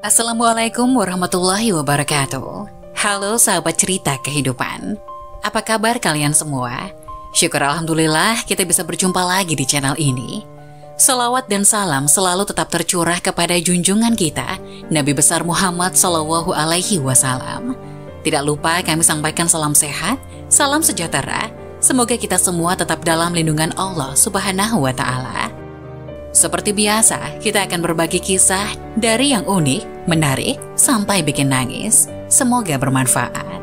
Assalamualaikum warahmatullahi wabarakatuh. Halo sahabat cerita kehidupan. Apa kabar kalian semua? Syukur alhamdulillah kita bisa berjumpa lagi di channel ini. Salawat dan salam selalu tetap tercurah kepada junjungan kita, Nabi besar Muhammad Sallallahu Alaihi Wasallam. Tidak lupa kami sampaikan salam sehat, salam sejahtera. Semoga kita semua tetap dalam lindungan Allah Subhanahu wa Ta'ala. Seperti biasa, kita akan berbagi kisah dari yang unik, menarik, sampai bikin nangis. Semoga bermanfaat.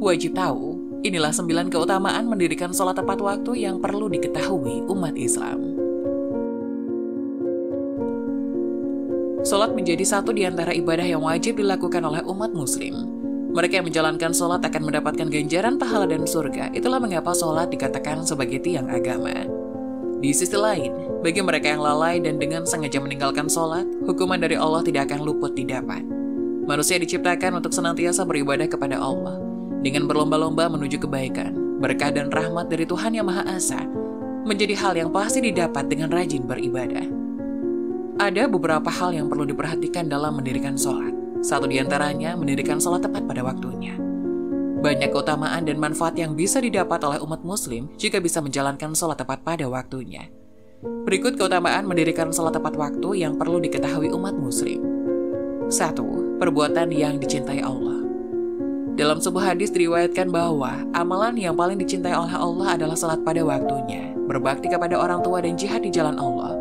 Wajib tahu, inilah 9 keutamaan mendirikan sholat tepat waktu yang perlu diketahui umat Islam. Sholat menjadi satu di antara ibadah yang wajib dilakukan oleh umat muslim. Mereka yang menjalankan sholat akan mendapatkan ganjaran pahala dan surga. Itulah mengapa sholat dikatakan sebagai tiang agama. Di sisi lain, bagi mereka yang lalai dan dengan sengaja meninggalkan sholat, hukuman dari Allah tidak akan luput didapat. Manusia diciptakan untuk senantiasa beribadah kepada Allah, dengan berlomba-lomba menuju kebaikan. Berkah dan rahmat dari Tuhan Yang Maha Esa menjadi hal yang pasti didapat dengan rajin beribadah. Ada beberapa hal yang perlu diperhatikan dalam mendirikan sholat. Satu di antaranya, mendirikan sholat tepat pada waktunya. Banyak keutamaan dan manfaat yang bisa didapat oleh umat muslim jika bisa menjalankan sholat tepat pada waktunya. Berikut keutamaan mendirikan sholat tepat waktu yang perlu diketahui umat muslim. 1. Perbuatan yang dicintai Allah. Dalam sebuah hadis diriwayatkan bahwa amalan yang paling dicintai oleh Allah adalah sholat pada waktunya, berbakti kepada orang tua dan jihad di jalan Allah.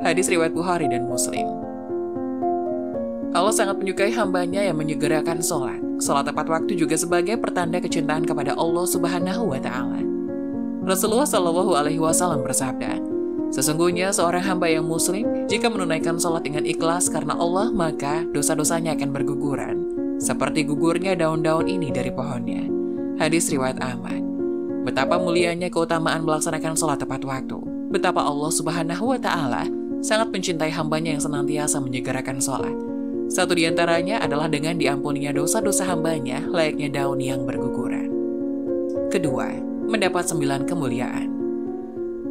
Hadis riwayat Bukhari dan Muslim. Allah sangat menyukai hambanya yang menyegerakan sholat. Sholat tepat waktu juga sebagai pertanda kecintaan kepada Allah Subhanahu wa Ta'ala. Rasulullah Shallallahu Alaihi Wasallam bersabda, sesungguhnya seorang hamba yang muslim jika menunaikan sholat dengan ikhlas karena Allah, maka dosa-dosanya akan berguguran seperti gugurnya daun-daun ini dari pohonnya. Hadis riwayat Ahmad. Betapa mulianya keutamaan melaksanakan sholat tepat waktu. Betapa Allah Subhanahu wa Ta'ala sangat mencintai hambanya yang senantiasa menyegerakan sholat. Satu di antaranya adalah dengan diampuninya dosa-dosa hambanya layaknya daun yang berguguran. Kedua, mendapat 9 kemuliaan.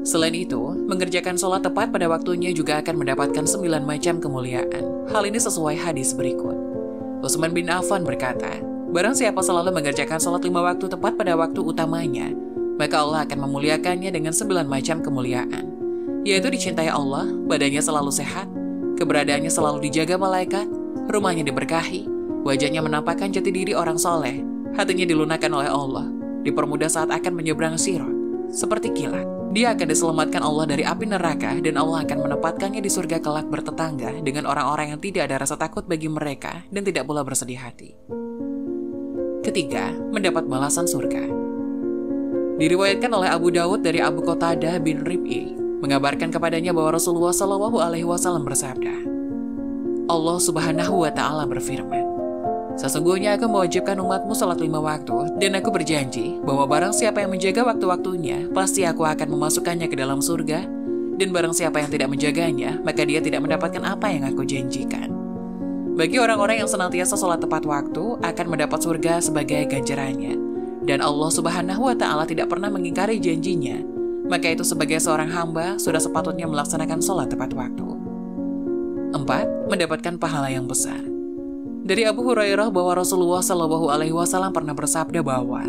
Selain itu, mengerjakan sholat tepat pada waktunya juga akan mendapatkan 9 macam kemuliaan. Hal ini sesuai hadis berikut. Utsman bin Affan berkata, barang siapa selalu mengerjakan sholat 5 waktu tepat pada waktu utamanya, maka Allah akan memuliakannya dengan 9 macam kemuliaan, yaitu dicintai Allah, badannya selalu sehat, keberadaannya selalu dijaga malaikat, rumahnya diberkahi, wajahnya menampakkan jati diri orang soleh, hatinya dilunakkan oleh Allah, dipermudah saat akan menyeberang sirat, seperti kilat. Dia akan diselamatkan Allah dari api neraka dan Allah akan menempatkannya di surga kelak bertetangga dengan orang-orang yang tidak ada rasa takut bagi mereka dan tidak pula bersedih hati. Ketiga, mendapat balasan surga. Diriwayatkan oleh Abu Dawud dari Abu Qatadah bin Rib'i, mengabarkan kepadanya bahwa Rasulullah Shallallahu Alaihi Wasallam bersabda, Allah Subhanahu wa Ta'ala berfirman, sesungguhnya aku mewajibkan umatmu salat 5 waktu, dan aku berjanji bahwa barang siapa yang menjaga waktu-waktunya, pasti aku akan memasukkannya ke dalam surga, dan barang siapa yang tidak menjaganya, maka dia tidak mendapatkan apa yang aku janjikan. Bagi orang-orang yang senantiasa salat tepat waktu, akan mendapat surga sebagai ganjarannya, dan Allah Subhanahu wa Ta'ala tidak pernah mengingkari janjinya. Maka itu sebagai seorang hamba sudah sepatutnya melaksanakan sholat tepat waktu. 4. Mendapatkan pahala yang besar. Dari Abu Hurairah bahwa Rasulullah Shallallahu Alaihi Wasallam pernah bersabda bahwa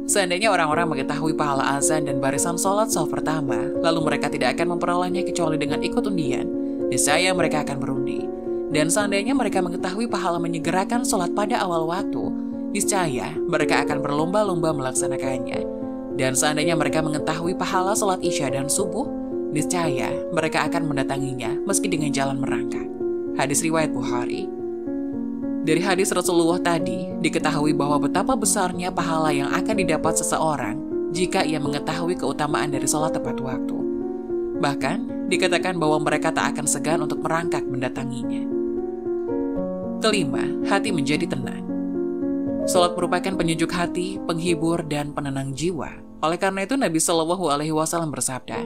seandainya orang-orang mengetahui pahala azan dan barisan sholat shaf pertama, lalu mereka tidak akan memperolehnya kecuali dengan ikut undian, niscaya mereka akan berundi. Dan seandainya mereka mengetahui pahala menyegerakan sholat pada awal waktu, niscaya mereka akan berlomba-lomba melaksanakannya. Dan seandainya mereka mengetahui pahala sholat isya dan subuh, niscaya mereka akan mendatanginya meski dengan jalan merangkak. Hadis riwayat Bukhari. Dari hadis Rasulullah tadi, diketahui bahwa betapa besarnya pahala yang akan didapat seseorang jika ia mengetahui keutamaan dari sholat tepat waktu. Bahkan, dikatakan bahwa mereka tak akan segan untuk merangkak mendatanginya. Kelima, hati menjadi tenang. Sholat merupakan penyejuk hati, penghibur, dan penenang jiwa. Oleh karena itu Nabi Shallallahu Alaihi Wasallam bersabda,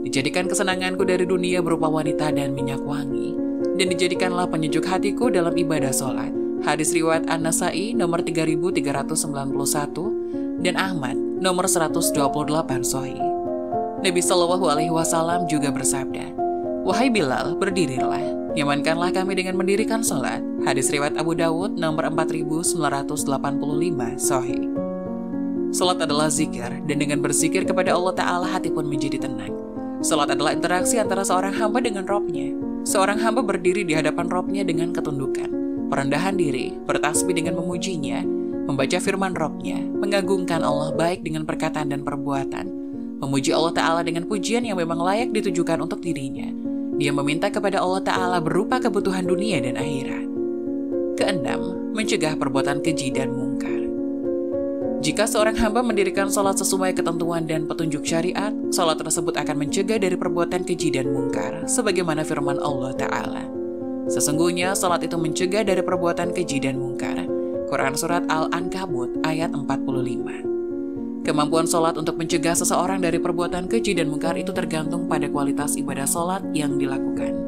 dijadikan kesenanganku dari dunia berupa wanita dan minyak wangi, dan dijadikanlah penyejuk hatiku dalam ibadah sholat. Hadis riwayat An-Nasai nomor 3391 dan Ahmad nomor 128 Sahih. Nabi Shallallahu Alaihi Wasallam juga bersabda, "Wahai Bilal, berdirilah, nyamankanlah kami dengan mendirikan sholat." Hadis riwayat Abu Dawud nomor 4985 Sahih. Sholat adalah zikir, dan dengan berzikir kepada Allah Ta'ala hati pun menjadi tenang. Sholat adalah interaksi antara seorang hamba dengan Robnya. Seorang hamba berdiri di hadapan Robnya dengan ketundukan, perendahan diri, bertasbih dengan memujinya, membaca firman Robnya, mengagungkan Allah baik dengan perkataan dan perbuatan, memuji Allah Ta'ala dengan pujian yang memang layak ditujukan untuk dirinya. Dia meminta kepada Allah Ta'ala berupa kebutuhan dunia dan akhirat. Keenam, mencegah perbuatan keji dan mungkar. Jika seorang hamba mendirikan sholat sesuai ketentuan dan petunjuk syariat, sholat tersebut akan mencegah dari perbuatan keji dan mungkar, sebagaimana firman Allah Ta'ala. Sesungguhnya sholat itu mencegah dari perbuatan keji dan mungkar. Quran Surat Al-Ankabut ayat 45. Kemampuan sholat untuk mencegah seseorang dari perbuatan keji dan mungkar itu tergantung pada kualitas ibadah sholat yang dilakukan.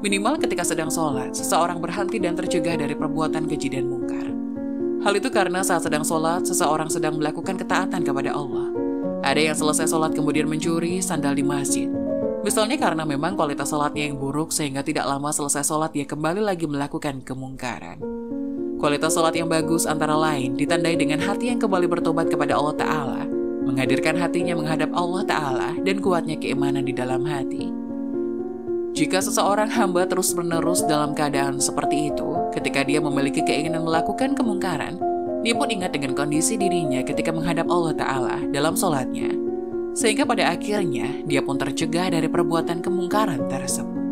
Minimal ketika sedang sholat, seseorang berhenti dan tercegah dari perbuatan keji dan mungkar. Hal itu karena saat sedang sholat, seseorang sedang melakukan ketaatan kepada Allah. Ada yang selesai sholat kemudian mencuri sandal di masjid. Misalnya karena memang kualitas sholatnya yang buruk sehingga tidak lama selesai sholat dia kembali lagi melakukan kemungkaran. Kualitas sholat yang bagus antara lain ditandai dengan hati yang kembali bertobat kepada Allah Ta'ala, menghadirkan hatinya menghadap Allah Ta'ala, dan kuatnya keimanan di dalam hati. Jika seseorang hamba terus-menerus dalam keadaan seperti itu, ketika dia memiliki keinginan melakukan kemungkaran, dia pun ingat dengan kondisi dirinya ketika menghadap Allah Ta'ala dalam sholatnya, sehingga pada akhirnya dia pun tercegah dari perbuatan kemungkaran tersebut.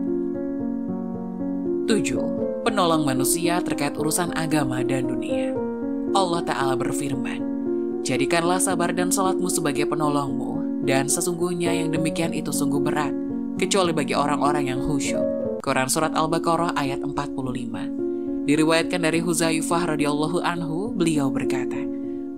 7. Penolong manusia terkait urusan agama dan dunia. Allah Ta'ala berfirman, "Jadikanlah sabar dan sholatmu sebagai penolongmu, dan sesungguhnya yang demikian itu sungguh berat, kecuali bagi orang-orang yang khusyuk." Quran Surat Al-Baqarah ayat 45. Diriwayatkan dari Huzaifah radhiyallahu anhu, beliau berkata,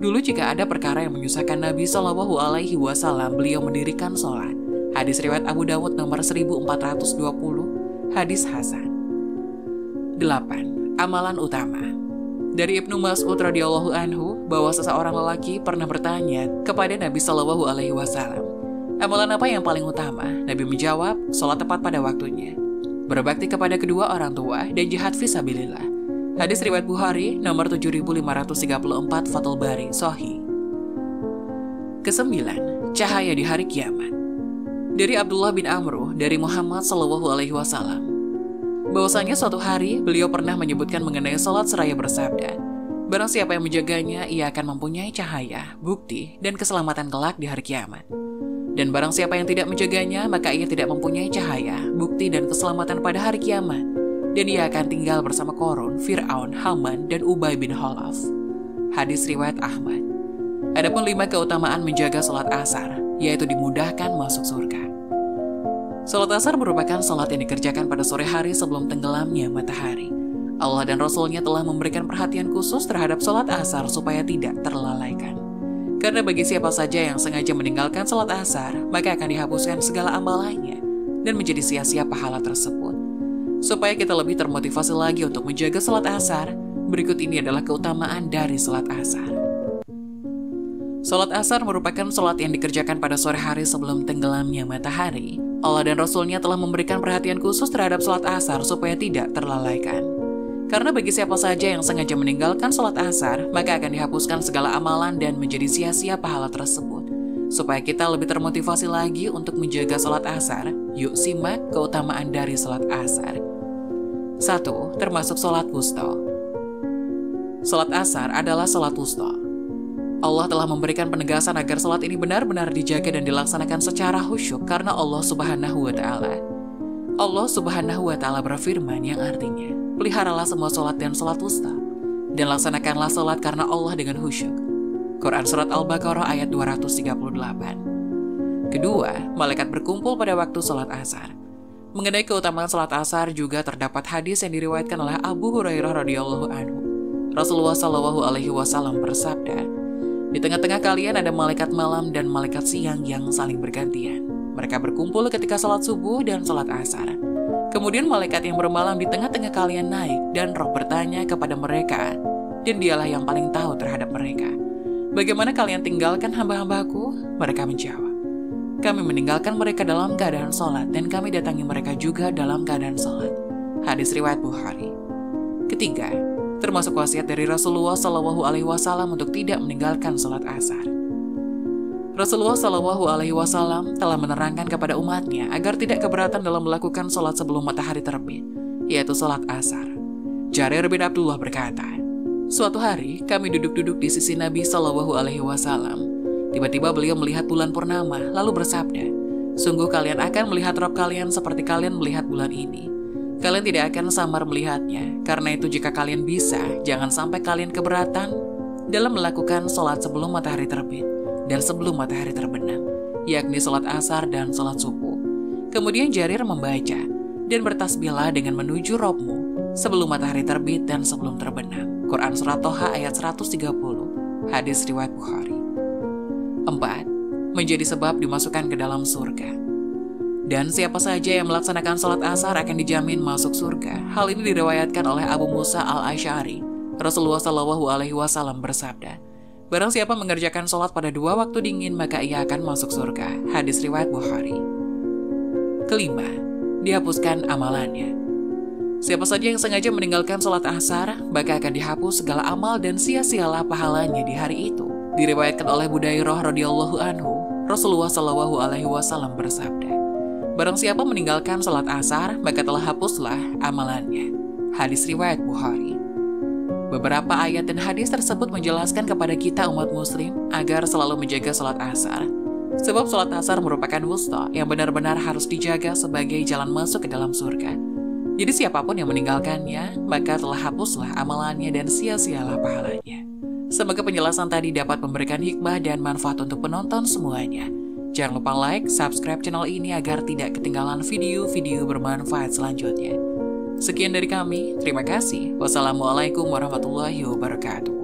"Dulu jika ada perkara yang menyusahkan Nabi Shallallahu Alaihi Wasallam, beliau mendirikan sholat." Hadis riwayat Abu Dawud nomor 1420, hadis hasan. 8. Amalan utama. Dari Ibnu Mas'ud radhiyallahu anhu bahwa seseorang lelaki pernah bertanya kepada Nabi Shallallahu Alaihi Wasallam, "Amalan apa yang paling utama?" Nabi menjawab, "Sholat tepat pada waktunya, berbakti kepada kedua orang tua, dan jihad fisabilillah." Hadis riwayat Bukhari nomor 7534 Fathul Bari Sahih. Kesembilan, cahaya di hari kiamat. Dari Abdullah bin Amru dari Muhammad Shallallahu Alaihi Wasallam, bahwasanya suatu hari beliau pernah menyebutkan mengenai sholat seraya bersabda, "Barang siapa yang menjaganya, ia akan mempunyai cahaya, bukti, dan keselamatan kelak di hari kiamat. Dan barang siapa yang tidak menjaganya, maka ia tidak mempunyai cahaya, bukti, dan keselamatan pada hari kiamat. Dan ia akan tinggal bersama Korun, Fir'aun, Haman, dan Ubay bin Khalaf." Hadis riwayat Ahmad. Adapun 5 keutamaan menjaga sholat asar, yaitu dimudahkan masuk surga. Sholat asar merupakan sholat yang dikerjakan pada sore hari sebelum tenggelamnya matahari. Allah dan Rasul-Nya telah memberikan perhatian khusus terhadap sholat asar supaya tidak terlalaikan. Karena bagi siapa saja yang sengaja meninggalkan sholat asar, maka akan dihapuskan segala amalannya dan menjadi sia-sia pahala tersebut. Supaya kita lebih termotivasi lagi untuk menjaga sholat asar, berikut ini adalah keutamaan dari sholat asar. Sholat asar merupakan sholat yang dikerjakan pada sore hari sebelum tenggelamnya matahari. Allah dan Rasul-Nya telah memberikan perhatian khusus terhadap sholat asar supaya tidak terlalaikan. Karena bagi siapa saja yang sengaja meninggalkan sholat asar, maka akan dihapuskan segala amalan dan menjadi sia-sia pahala tersebut. Supaya kita lebih termotivasi lagi untuk menjaga sholat asar, yuk simak keutamaan dari sholat asar. 1. Termasuk sholat wusta. Sholat asar adalah sholat wusta. Allah telah memberikan penegasan agar sholat ini benar-benar dijaga dan dilaksanakan secara khusyuk karena Allah Subhanahu wa Ta'ala. Allah Subhanahu wa Ta'ala berfirman yang artinya, "Peliharalah semua sholat dan sholat wusta, dan laksanakanlah sholat karena Allah dengan khusyuk." Quran Surat Al-Baqarah ayat 238. Kedua, malaikat berkumpul pada waktu sholat asar. Mengenai keutamaan sholat asar juga terdapat hadis yang diriwayatkan oleh Abu Hurairah radhiyallahu anhu. Rasulullah Shallallahu Alaihi Wasallam bersabda, "Di tengah-tengah kalian ada malaikat malam dan malaikat siang yang saling bergantian. Mereka berkumpul ketika sholat subuh dan sholat asar. Kemudian malaikat yang bermalam di tengah-tengah kalian naik dan Roh bertanya kepada mereka, dan dialah yang paling tahu terhadap mereka. Bagaimana kalian tinggalkan hamba-hambaku? Mereka menjawab, kami meninggalkan mereka dalam keadaan sholat dan kami datangi mereka juga dalam keadaan sholat. Hadis riwayat Bukhari. Ketiga, termasuk wasiat dari Rasulullah SAW untuk tidak meninggalkan sholat asar. Rasulullah SAW telah menerangkan kepada umatnya agar tidak keberatan dalam melakukan sholat sebelum matahari terbit, yaitu sholat asar. Jarir bin Abdullah berkata, suatu hari kami duduk-duduk di sisi Nabi SAW. Tiba-tiba beliau melihat bulan purnama, lalu bersabda, sungguh kalian akan melihat Rabb kalian seperti kalian melihat bulan ini. Kalian tidak akan samar melihatnya, karena itu jika kalian bisa, jangan sampai kalian keberatan dalam melakukan sholat sebelum matahari terbit dan sebelum matahari terbenam, yakni sholat asar dan sholat subuh. Kemudian Jarir membaca, dan bertasbihlah dengan menuju Rabbmu sebelum matahari terbit dan sebelum terbenam. Quran Surat Toha ayat 130, hadis riwayat Bukhari. 4. Menjadi sebab dimasukkan ke dalam surga. Dan siapa saja yang melaksanakan sholat asar akan dijamin masuk surga. Hal ini diriwayatkan oleh Abu Musa al-Asy'ari. Rasulullah SAW bersabda, barang siapa mengerjakan sholat pada 2 waktu dingin, maka ia akan masuk surga. Hadis riwayat Bukhari. Kelima, dihapuskan amalannya. Siapa saja yang sengaja meninggalkan sholat asar, maka akan dihapus segala amal dan sia-sialah pahalanya di hari itu. Diriwayatkan oleh Budairah radhiyallahu anhu, Rasulullah SAW bersabda, barang siapa meninggalkan sholat asar, maka telah hapuslah amalannya. Hadis riwayat Bukhari. Beberapa ayat dan hadis tersebut menjelaskan kepada kita umat muslim agar selalu menjaga sholat asar. Sebab sholat asar merupakan wusta yang benar-benar harus dijaga sebagai jalan masuk ke dalam surga. Jadi siapapun yang meninggalkannya, maka telah hapuslah amalannya dan sia-sialah pahalanya. Semoga penjelasan tadi dapat memberikan hikmah dan manfaat untuk penonton semuanya. Jangan lupa like, subscribe channel ini agar tidak ketinggalan video-video bermanfaat selanjutnya. Sekian dari kami, terima kasih. Wassalamualaikum warahmatullahi wabarakatuh.